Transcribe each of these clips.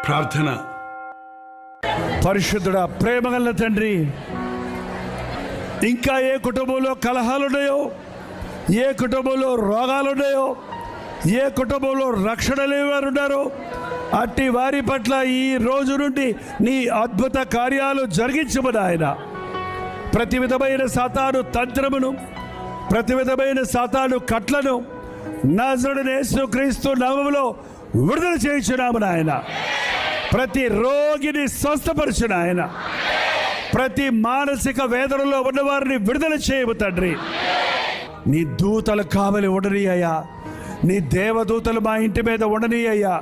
ప్రార్థన. పరిశుద్ధుడా, ప్రేమగల తండ్రి, ఇంకా ఏ కుటుంబంలో కలహాలున్నాయో, ఏ కుటుంబంలో రోగాలున్నాయో, ఏ కుటుంబంలో రక్షణ లేని వారు ఉన్నారో, అట్టి వారి పట్ల ఈ రోజు నుండి నీ అద్భుత కార్యాలు జరిగించమని ఆయన. ప్రతి విధమైన సాతాను తంత్రమును, ప్రతి విధమైన సాతాను కట్లను నజరుడైన యేసుక్రీస్తు నామములో విడుదల చేయించున్నాము నాయన. ప్రతి రోగిని స్వస్థపరచు నాయన. ప్రతి మానసిక వేదనలో ఉన్నవారిని విడుదల చేయము తండ్రి. నీ దూతలు కావలి ఉండని అయ్యా, నీ దేవదూతలు మా ఇంటి మీద ఉండని అయ్యా.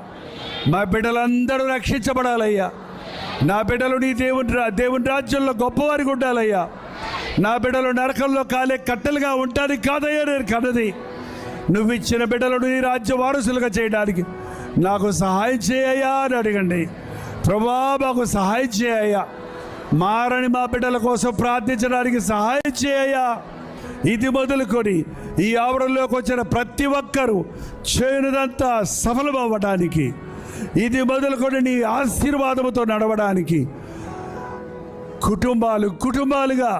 మా బిడ్డలందరూ రక్షించబడాలయ్యా. నా బిడ్డలు నీ దేవుని రాజ్యంలో గొప్పవారికి ఉండాలయ్యా. నా బిడ్డలు నరకంలో కాలే కట్టెలుగా ఉండడానికి కాదయ్యా నేను కన్నది. నువ్వు ఇచ్చిన బిడ్డలను నీ రాజ్య వారసులుగా చేయడానికి నాకు సహాయం చేయయ్యా అని అడగండి. ప్రభువా, మాకు సహాయం చేయయ్యా. మారని మా బిడ్డల కోసం ప్రార్థించడానికి సహాయం చేయయ్యా. ఇది మొదలుకొని ఈ ఆవరణలోకి వచ్చిన ప్రతి ఒక్కరూ చేయనిదంతా సఫలం అవ్వడానికి, ఇది మొదలుకొని నీ ఆశీర్వాదముతో నడవడానికి, కుటుంబాలుగా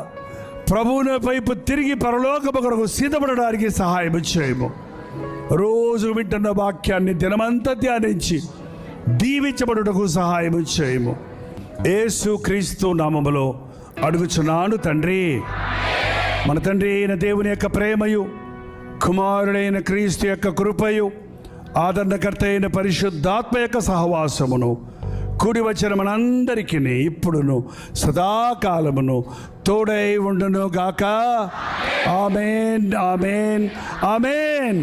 ప్రభువుని వైపు తిరిగి పరలోకము కొరకు సిద్ధపడడానికి సహాయం చేయము. రోజు వింటున్న వాక్యాన్ని దినమంతా ధ్యానించి దీవించబడుటకు సహాయం చేయము. యేసుక్రీస్తు నామములో అడుగుచున్నాను తండ్రి. మన తండ్రి అయిన దేవుని యొక్క ప్రేమయు, కుమారుడైన క్రీస్తు యొక్క కృపయు, ఆదరణకర్త అయిన పరిశుద్ధాత్మ యొక్క సహవాసమును కూడి వచ్చిన మనందరికీ ఇప్పుడును సదాకాలమును తోడై ఉండును గాక. ఆమేన్, ఆమేన్, ఆమేన్.